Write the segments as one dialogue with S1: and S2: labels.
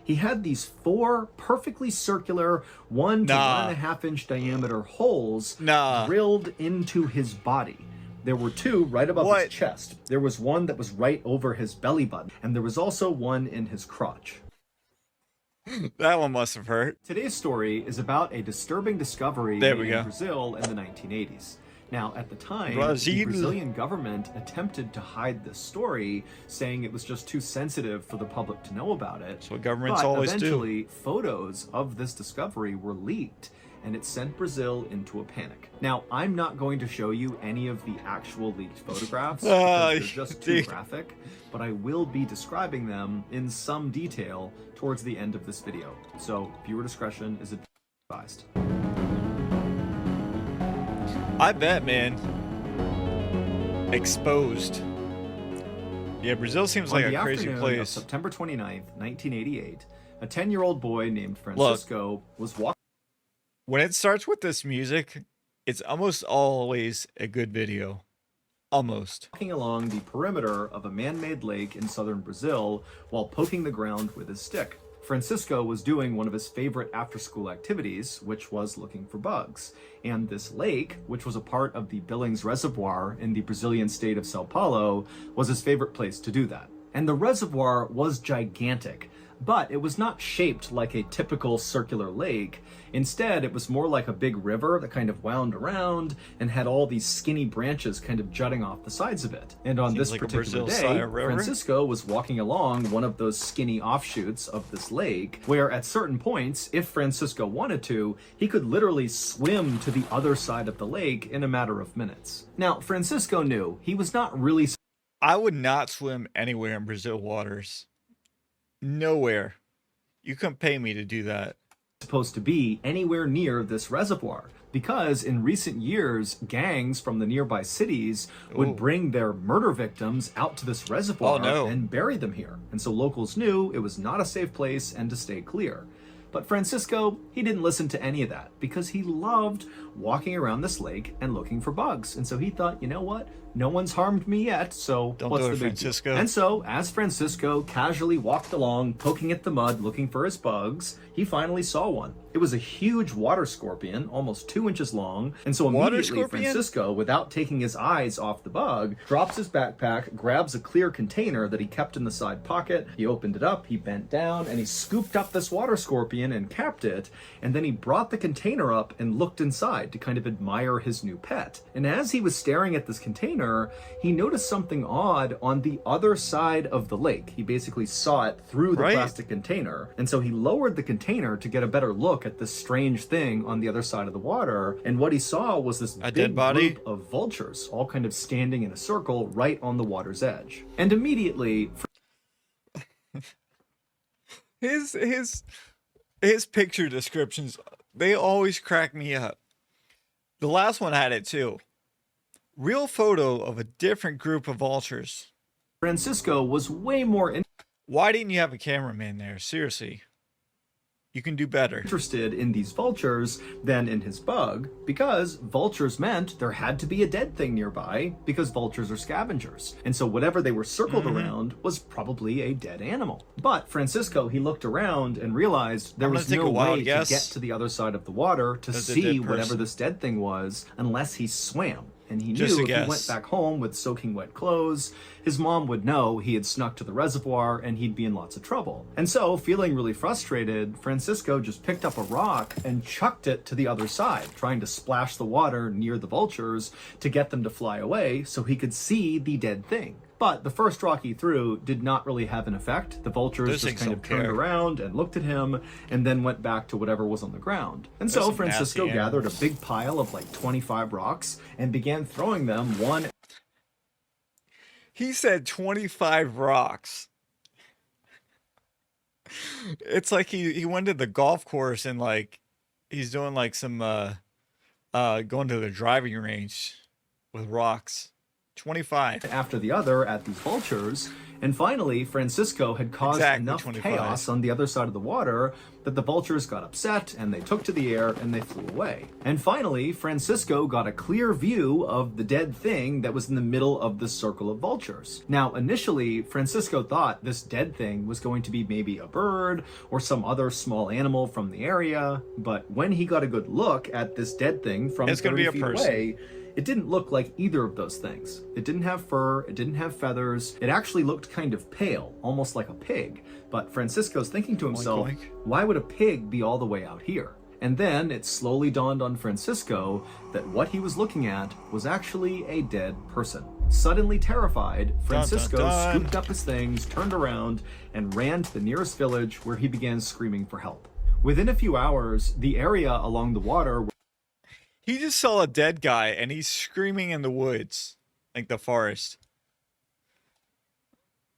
S1: He had these 4 perfectly circular 1 to 1.5 inch diameter holes drilled into his body. There were 2 right above his chest. There was one that was right over his belly button, and there was also one in his crotch.
S2: That one must have hurt.
S1: Today's story is about a disturbing discovery made in Brazil in the 1980s. Now, at the time, the Brazilian government attempted to hide this story, saying it was just too sensitive for the public to know about it.
S2: That's what governments always do.
S1: But eventually, photos of this discovery were leaked, and it sent Brazil into a panic. Now, I'm not going to show you any of the actual leaked photographs because they're just too graphic, but I will be describing them in some detail towards the end of this video. So, viewer discretion is advised.
S2: I bet, man. Exposed. Yeah, Brazil seems like a crazy place.
S1: On September 29th, 1988, a 10-year-old boy named Francisco was walking.
S2: When it starts with this music, it's almost always a good video. Almost.
S1: Walking along the perimeter of a man-made lake in southern Brazil while poking the ground with his stick. Francisco was doing one of his favorite after-school activities, which was looking for bugs. And this lake, which was a part of the Billings Reservoir in the Brazilian state of Sao Paulo, was his favorite place to do that. And the reservoir was gigantic, but it was not shaped like a typical circular lake. Instead, it was more like a big river that kind of wound around and had all these skinny branches kind of jutting off the sides of it. And on this particular day, Francisco was walking along one of those skinny offshoots of this lake, where at certain points, if Francisco wanted to, he could literally swim to the other side of the lake in a matter of minutes. Now, Francisco knew he was not really...
S2: I would not swim anywhere in Brazil waters. Nowhere. You couldn't pay me to do that.
S1: Supposed to be anywhere near this reservoir, because in recent years, gangs from the nearby cities would bring their murder victims out to this reservoir and bury them here. And so locals knew it was not a safe place and to stay clear. But Francisco, he didn't listen to any of that because he loved walking around this lake and looking for bugs. And so he thought, you know what? No one's harmed me yet, so what's the big deal? And so, as Francisco casually walked along, poking at the mud, looking for his bugs, he finally saw one. It was a huge water scorpion, almost 2 inches long. And so immediately Francisco, without taking his eyes off the bug, drops his backpack, grabs a clear container that he kept in the side pocket. He opened it up, he bent down, and he scooped up this water scorpion and capped it. And then he brought the container up and looked inside to kind of admire his new pet. And as he was staring at this container, he noticed something odd on the other side of the lake. He basically saw it through the plastic container. And so he lowered the container to get a better look at this strange thing on the other side of the water. And what he saw was this big group of vultures, all kind of standing in a circle right on the water's edge. And immediately...
S2: His picture descriptions, they always crack me up. The last one had it too. Real photo of a different group of vultures.
S1: Francisco was way more...
S2: Why didn't you have a cameraman there? Seriously. You can do better.
S1: Interested in these vultures than in his bug, because vultures meant there had to be a dead thing nearby, because vultures are scavengers. And so whatever they were circled around was probably a dead animal. But Francisco, he looked around and realized there was no way to get to the other side of the water to see whatever this dead thing was unless he swam. And he knew if he went back home with soaking wet clothes, his mom would know he had snuck to the reservoir and he'd be in lots of trouble. And so, feeling really frustrated, Francisco just picked up a rock and chucked it to the other side, trying to splash the water near the vultures to get them to fly away so he could see the dead thing. But the first rock he threw did not really have an effect. The vultures just kind of turned around and looked at him and then went back to whatever was on the ground. And so Francisco gathered a big pile of like 25 rocks and began throwing them one.
S2: He said 25 rocks. It's like he went to the golf course and like he's doing like some going to the driving range with rocks. 25
S1: after the other at these vultures, And finally, Francisco had caused enough chaos on the other side of the water that the vultures got upset and they took to the air and they flew away. And finally, Francisco got a clear view of the dead thing that was in the middle of the circle of vultures. Now, initially, Francisco thought this dead thing was going to be maybe a bird or some other small animal from the area, but when he got a good look at this dead thing from 30 feet away, it didn't look like either of those things. It didn't have fur, it didn't have feathers, it actually looked kind of pale, almost like a pig. But Francisco's thinking to himself, why would a pig be all the way out here? And then it slowly dawned on Francisco that what he was looking at was actually a dead person. Suddenly terrified, Francisco scooped up his things, turned around, and ran to the nearest village where he began screaming for help. Within a few hours, the area along the water...
S2: He just saw a dead guy and he's screaming in the woods, like the forest.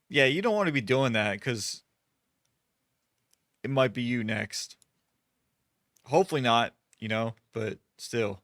S2: Yeah, you don't want to be doing that because it might be you next. Hopefully not, you know, but still.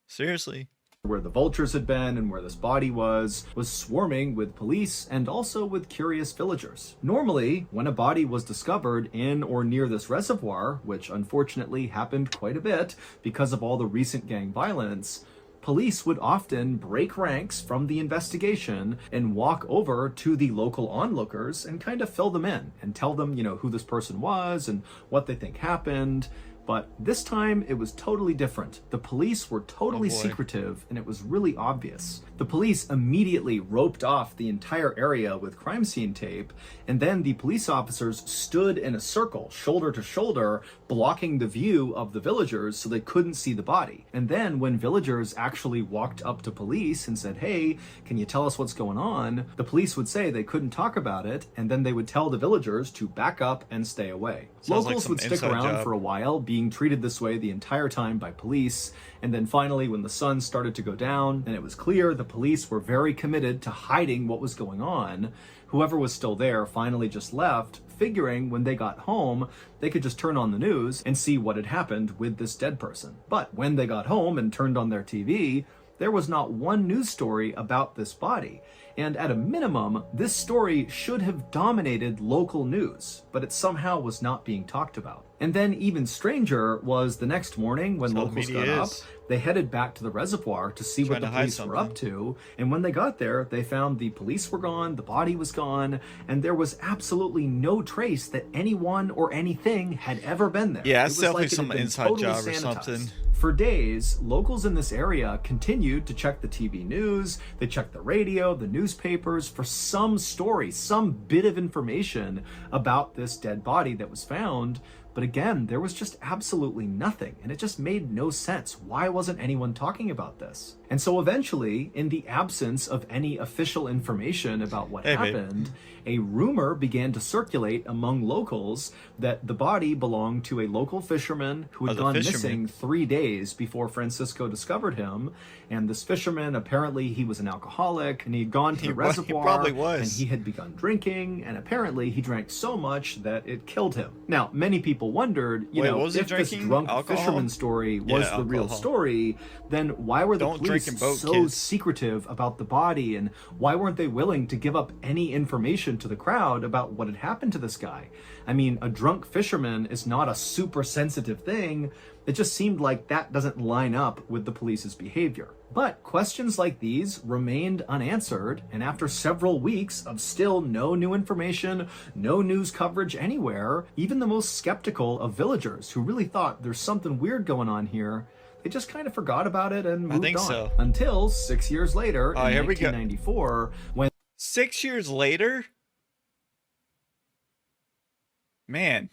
S2: Seriously.
S1: Where the vultures had been and where this body was swarming with police and also with curious villagers. Normally, when a body was discovered in or near this reservoir, which unfortunately happened quite a bit because of all the recent gang violence, police would often break ranks from the investigation and walk over to the local onlookers and kind of fill them in and tell them, you know, who this person was and what they think happened. But this time, it was totally different. The police were totally secretive, and it was really obvious. The police immediately roped off the entire area with crime scene tape, and then the police officers stood in a circle, shoulder to shoulder, blocking the view of the villagers so they couldn't see the body. And then when villagers actually walked up to police and said, hey, can you tell us what's going on? The police would say they couldn't talk about it, and then they would tell the villagers to back up and stay away. Locals would stick around for a while, being treated this way the entire time by police, and then finally when the sun started to go down and it was clear the police were very committed to hiding what was going on, whoever was still there finally just left, figuring when they got home they could just turn on the news and see what had happened with this dead person. But when they got home and turned on their TV, there was not one news story about this body. And at a minimum, this story should have dominated local news, but it somehow was not being talked about. And then even stranger was the next morning when locals got up, they headed back to the reservoir to see what the police were up to. And when they got there, they found the police were gone, the body was gone, and there was absolutely no trace that anyone or anything had ever been there.
S2: Yeah, it's definitely some inside job or something.
S1: For days, locals in this area continued to check the TV news, they checked the radio, the newspapers for some story, some bit of information about this dead body that was found. But again, there was just absolutely nothing, and it just made no sense. Why wasn't anyone talking about this? And so eventually, in the absence of any official information about what happened, a rumor began to circulate among locals that the body belonged to a local fisherman who had gone missing 3 days before Francisco discovered him. And this fisherman, apparently he was an alcoholic, and he had gone to the reservoir, and he had begun drinking, and apparently he drank so much that it killed him. Now, many people wondered, you know, if this drunk fisherman story was the real story, then why were the police so secretive about the body, and why weren't they willing to give up any information to the crowd about what had happened to this guy? I mean, a drunk fisherman is not a super sensitive thing. It just seemed like that doesn't line up with the police's behavior. But questions like these remained unanswered, and after several weeks of still no new information, no news coverage anywhere, even the most skeptical of villagers who really thought there's something weird going on here, they just kind of forgot about it and moved on. Until 6 years later, in 1994, when...
S2: 6 years later? Man.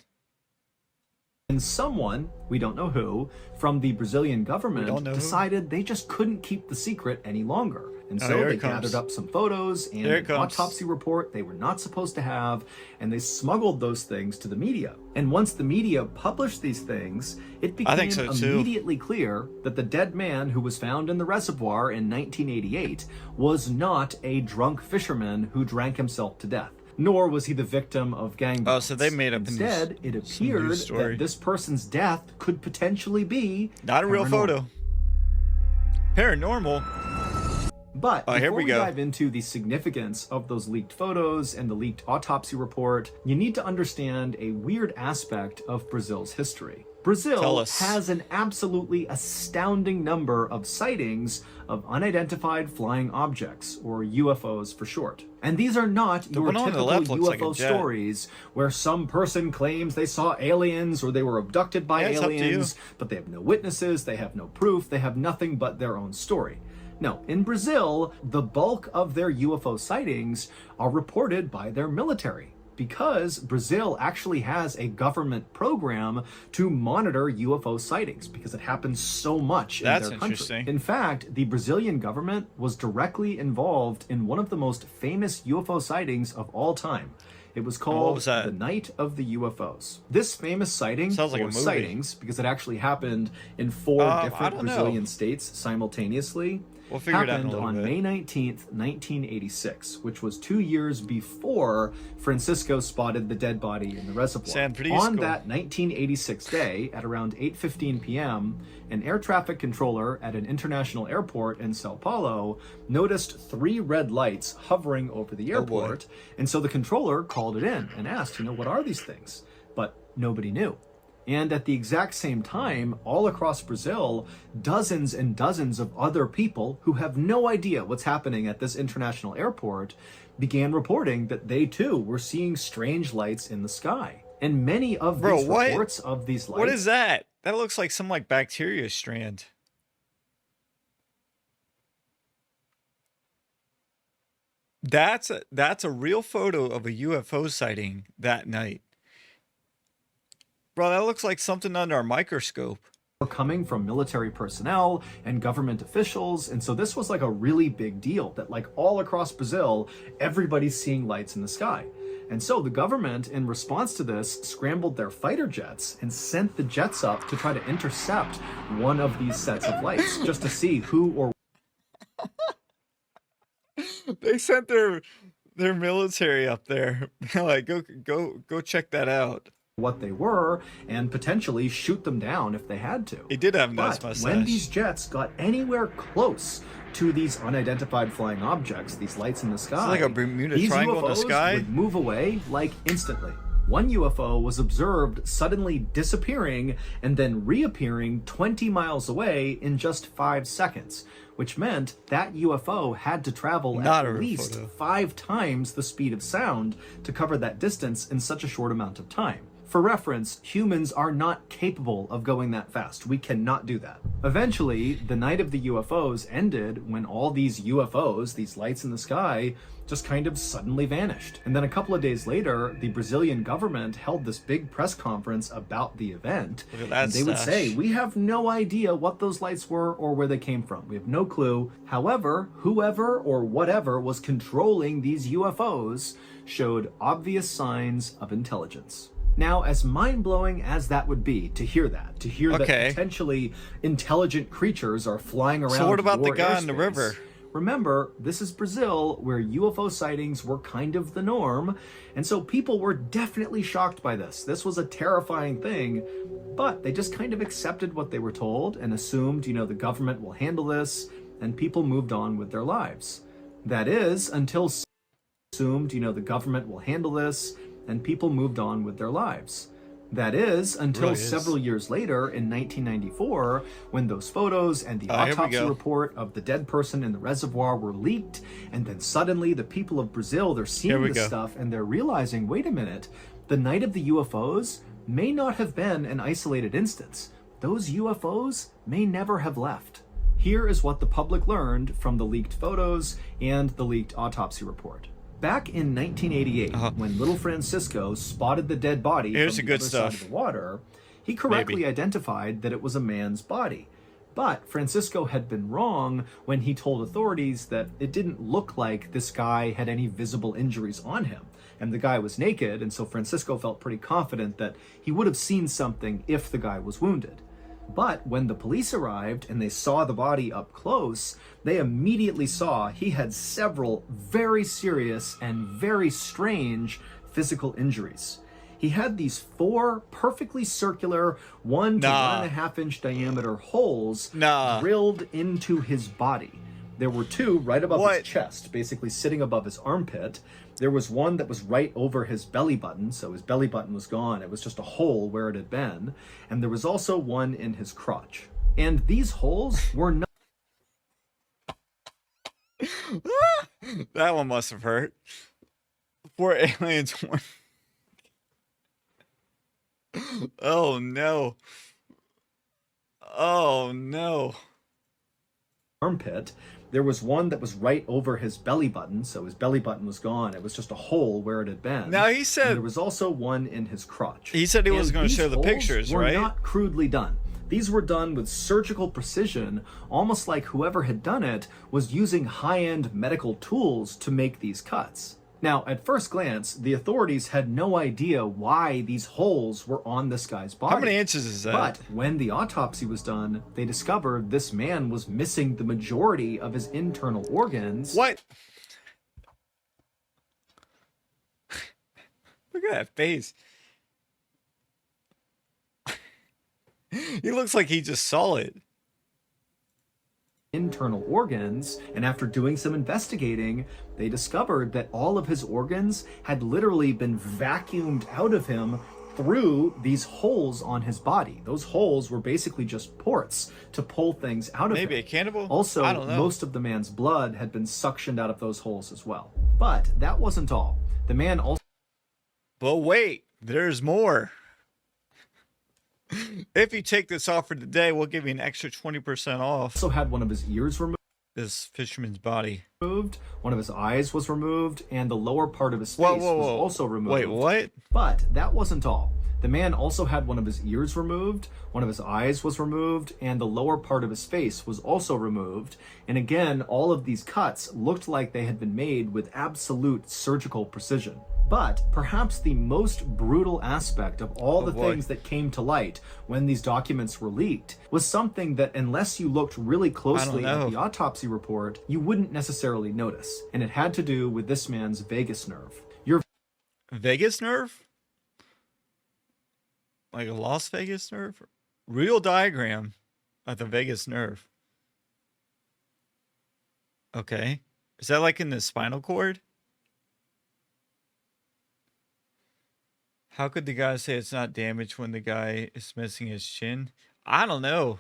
S1: And someone, we don't know who, from the Brazilian government decided they just couldn't keep the secret any longer. And so they gathered up some photos and an autopsy report they were not supposed to have, and they smuggled those things to the media. And once the media published these things, it became immediately clear that the dead man who was found in the reservoir in 1988 was not a drunk fisherman who drank himself to death. Nor was he the victim of gang violence.
S2: So they made up
S1: Instead, it appeared that this person's death could potentially be
S2: not a real photo. Paranormal.
S1: But
S2: here
S1: before
S2: we
S1: we
S2: go.
S1: dive into the significance of those leaked photos and the leaked autopsy report, you need to understand a weird aspect of Brazil's history. Brazil has an absolutely astounding number of sightings of unidentified flying objects, or UFOs for short. And these are not your typical UFO stories where some person claims they saw aliens or they were abducted by aliens, but they have no witnesses, they have no proof, they have nothing but their own story. No, in Brazil, the bulk of their UFO sightings are reported by their military, because Brazil actually has a government program to monitor UFO sightings because it happens so much in their country. In fact, the Brazilian government was directly involved in one of the most famous UFO sightings of all time. It was called the Night of the UFOs. This famous sighting, or sightings, because it actually happened in 4 different Brazilian states simultaneously, happened on May 19th, 1986, which was 2 years before Francisco spotted the dead body in the reservoir. On that 1986 day, at around 8:15 p.m., an air traffic controller at an international airport in Sao Paulo noticed 3 red lights hovering over the airport, and so the controller called it in and asked, what are these things? But nobody knew. And at the exact same time, all across Brazil, dozens and dozens of other people who have no idea what's happening at this international airport began reporting that they too were seeing strange lights in the sky. And many of these reports of these lights...
S2: What is that? That looks like some bacteria strand. That's a real photo of a UFO sighting that night. Bro, that looks like something under a microscope.
S1: Coming from military personnel and government officials, and so this was a really big deal that all across Brazil, everybody's seeing lights in the sky. And so the government, in response to this, scrambled their fighter jets and sent the jets up to try to intercept one of these sets of lights, just to see who or...
S2: They sent their military up there. Go check that out.
S1: What they were, and potentially shoot them down if they had to.
S2: He did have a nice mustache.
S1: When these jets got anywhere close to these unidentified flying objects, these lights in the sky,
S2: it's like a Bermuda Triangle in the sky,
S1: would move away instantly. One UFO was observed suddenly disappearing and then reappearing 20 miles away in just 5 seconds, which meant that UFO had to travel at least 5 times the speed of sound to cover that distance in such a short amount of time. For reference, humans are not capable of going that fast. We cannot do that. Eventually, the night of the UFOs ended when all these UFOs, these lights in the sky, just kind of suddenly vanished. And then a couple of days later, the Brazilian government held this big press conference about the event. And they would say, we have no idea what those lights were or where they came from. We have no clue. However, whoever or whatever was controlling these UFOs showed obvious signs of intelligence. Now, as mind-blowing as that would be to hear that potentially intelligent creatures are flying around.
S2: So what about the guy in the river?
S1: Remember, this is Brazil, where UFO sightings were kind of the norm, and so people were definitely shocked by this. This was a terrifying thing, but they just kind of accepted what they were told and assumed, the government will handle this, and people moved on with their lives. That is, until assumed, the government will handle this, and people moved on with their lives. That is, until several years later, in 1994, when those photos and the autopsy report of the dead person in the reservoir were leaked, and then suddenly the people of Brazil, they're seeing this stuff, and they're realizing, wait a minute, the night of the UFOs may not have been an isolated instance. Those UFOs may never have left. Here is what the public learned from the leaked photos and the leaked autopsy report. Back in 1988, when little Francisco spotted the dead body from the other side of the water, he correctly identified that it was a man's body. But Francisco had been wrong when he told authorities that it didn't look like this guy had any visible injuries on him. And the guy was naked, and so Francisco felt pretty confident that he would have seen something if the guy was wounded. But when the police arrived and they saw the body up close, they immediately saw he had several very serious and very strange physical injuries. He had these 4 perfectly circular 1 to 1.5 inch diameter holes drilled into his body. There were two right above his chest, basically sitting above his armpit. There was one that was right over his belly button, so his belly button was gone. It was just a hole where it had been. And there was also one in his crotch. And these holes were not...
S2: That one must have hurt. Poor aliens. Oh, no. Oh, no.
S1: Armpit. There was one that was right over his belly button, so his belly button was gone. It was just a hole where it had been.
S2: Now he said...
S1: And there was also one in his crotch.
S2: He said he was going to show the pictures, right?
S1: These were not crudely done. These were done with surgical precision, almost like whoever had done it was using high-end medical tools to make these cuts. Now, at first glance, the authorities had no idea why these holes were on this guy's body.
S2: How many inches is that?
S1: But when the autopsy was done, they discovered this man was missing the majority of his internal organs.
S2: What? Look at that face. He looks like he just saw it.
S1: Internal organs, and after doing some investigating, they discovered that all of his organs had literally been vacuumed out of him through these holes on his body. Those holes were basically just ports to pull things out of him.
S2: Maybe a cannibal?
S1: Also,
S2: I don't know.
S1: Most of the man's blood had been suctioned out of those holes as well. But that wasn't all. The man also...
S2: But wait, there's more. If you take this offer today, we'll give you an extra 20% off.
S1: Also had one of his ears removed.
S2: This fisherman's body.
S1: One of his eyes was removed, and the lower part of his face was also removed.
S2: Wait, what?
S1: But that wasn't all. The man also had one of his ears removed, one of his eyes was removed, and the lower part of his face was also removed. And again, all of these cuts looked like they had been made with absolute surgical precision. But perhaps the most brutal aspect of all the things that came to light when these documents were leaked was something that, unless you looked really closely at the autopsy report, you wouldn't necessarily notice. And it had to do with this man's vagus nerve. Your
S2: vagus nerve? Like a Las Vegas nerve? Real diagram of the vagus nerve. Okay. Is that like in the spinal cord? How could the guy say it's not damaged when the guy is missing his chin? I don't know.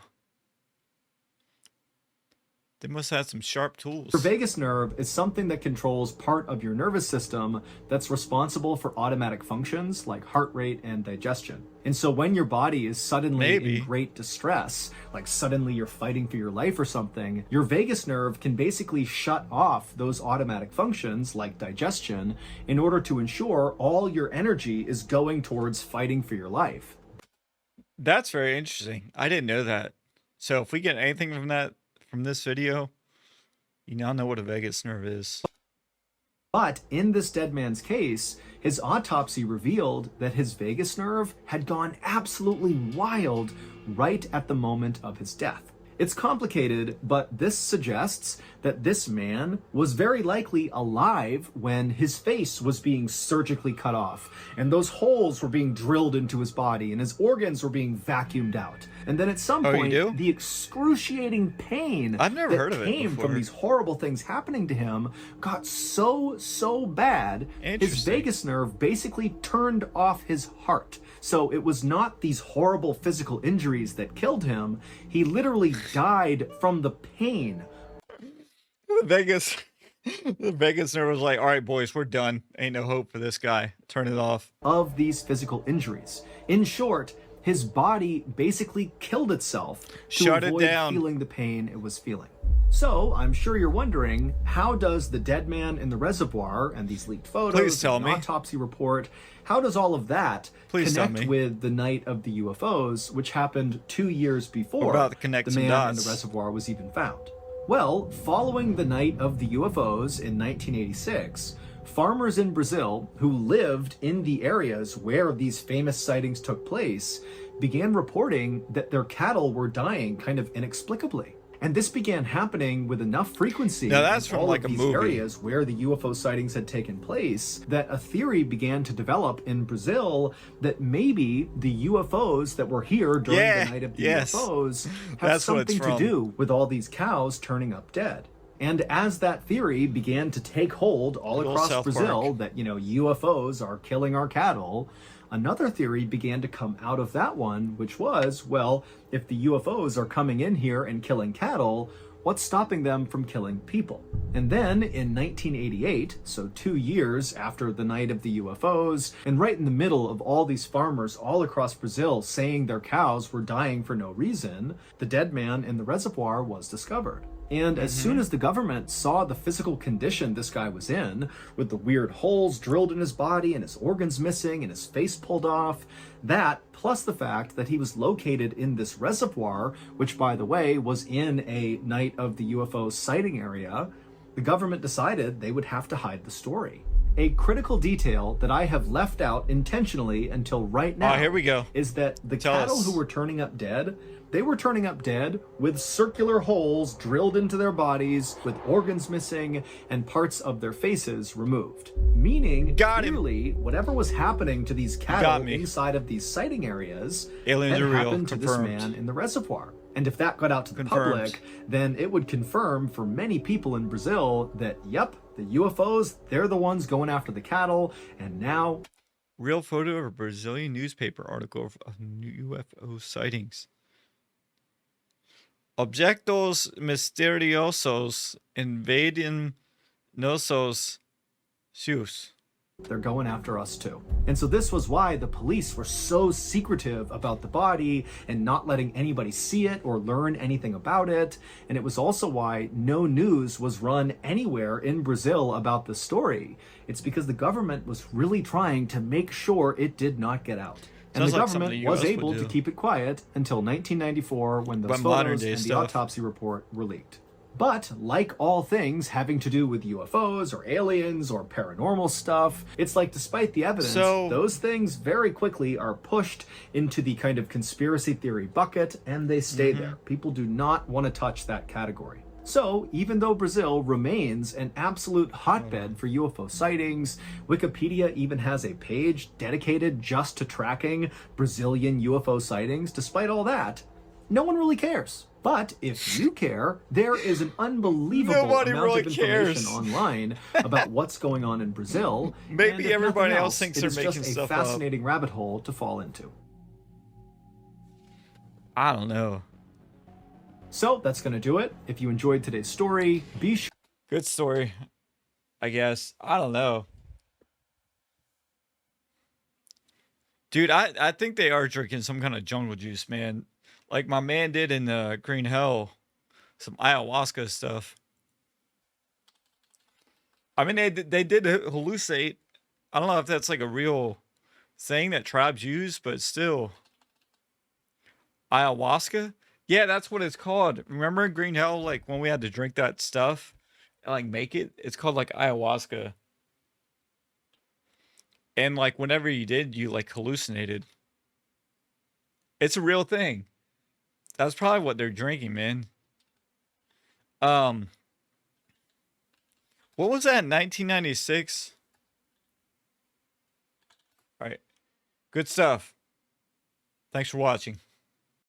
S2: They must have some sharp tools.
S1: Your vagus nerve is something that controls part of your nervous system that's responsible for automatic functions like heart rate and digestion. And so when your body is suddenly in great distress, like suddenly you're fighting for your life or something, your vagus nerve can basically shut off those automatic functions like digestion in order to ensure all your energy is going towards fighting for your life.
S2: That's very interesting. I didn't know that. So if we get anything from this video, you now know what a vagus nerve is.
S1: But in this dead man's case, his autopsy revealed that his vagus nerve had gone absolutely wild right at the moment of his death. It's complicated, but this suggests that this man was very likely alive when his face was being surgically cut off, and those holes were being drilled into his body, and his organs were being vacuumed out. And then at some point, the excruciating pain that came from these horrible things happening to him got so bad, his vagus nerve basically turned off his heart. So it was not these horrible physical injuries that killed him. He literally died from the pain.
S2: The vagus nerve was like, all right, boys, we're done. Ain't no hope for this guy. Turn it off.
S1: Of these physical injuries. In short, his body basically killed itself to avoid feeling the pain it was feeling. So, I'm sure you're wondering, how does the dead man in the reservoir and these leaked photos, and the autopsy report, how does all of that connect with the night of the UFOs, which happened 2 years before the man in the reservoir was even found? Well, following the night of the UFOs in 1986, farmers in Brazil who lived in the areas where these famous sightings took place began reporting that their cattle were dying kind of inexplicably. And this began happening with enough frequency in all of these areas where the UFO sightings had taken place that a theory began to develop in Brazil that maybe the UFOs that were here during the night of the UFOs have something to do with all these cows turning up dead. And as that theory began to take hold all across Brazil, that, UFOs are killing our cattle, another theory began to come out of that one, which was, well, if the UFOs are coming in here and killing cattle, what's stopping them from killing people? And then in 1988, so 2 years after the night of the UFOs, and right in the middle of all these farmers all across Brazil saying their cows were dying for no reason, the dead man in the reservoir was discovered. And as soon as the government saw the physical condition this guy was in, with the weird holes drilled in his body and his organs missing and his face pulled off, that, plus the fact that he was located in this reservoir, which, by the way, was in a night of the UFO sighting area, the government decided they would have to hide the story. A critical detail that I have left out intentionally until right now
S2: here we go.
S1: is that the cattle who were turning up dead, they were turning up dead with circular holes drilled into their bodies, with organs missing, and parts of their faces removed. Meaning, clearly, whatever was happening to these cattle inside of these sighting areas had happened to this man in the reservoir. And if that got out to the public, then it would confirm for many people in Brazil that, yep, the UFOs, they're the ones going after the cattle, and now...
S2: Real photo of a Brazilian newspaper article of UFO sightings. Objetos misteriosos invading nossos cius.
S1: They're going after us too. And so this was why the police were so secretive about the body and not letting anybody see it or learn anything about it. And it was also why no news was run anywhere in Brazil about the story. It's because the government was really trying to make sure it did not get out. And the government was able to keep it quiet until 1994 when those photos and the autopsy report were leaked. But like all things having to do with UFOs or aliens or paranormal stuff, it's like despite the evidence, those things very quickly are pushed into the kind of conspiracy theory bucket and they stay there. People do not want to touch that category. So even though Brazil remains an absolute hotbed for UFO sightings, Wikipedia even has a page dedicated just to tracking Brazilian UFO sightings. Despite all that, no one really cares. But if you care, there is an unbelievable amount of information online about what's going on in Brazil.
S2: Maybe everybody else thinks they're making stuff up.
S1: It's just a fascinating rabbit hole to fall into.
S2: I don't know.
S1: So that's going to do it. If you enjoyed today's story, be sure.
S2: Good story, I guess. I don't know. Dude, I think they are drinking some kind of jungle juice, man. Like my man did in the Green Hell, some ayahuasca stuff. I mean, they did hallucinate. I don't know if that's like a real thing that tribes use, but still. Ayahuasca? Yeah, that's what it's called. Remember in Green Hell, like when we had to drink that stuff and like make it? It's called like ayahuasca. And like whenever you did, you like hallucinated. It's a real thing. That's probably what they're drinking, man. What was that, 1996? All right. Good stuff. Thanks for watching.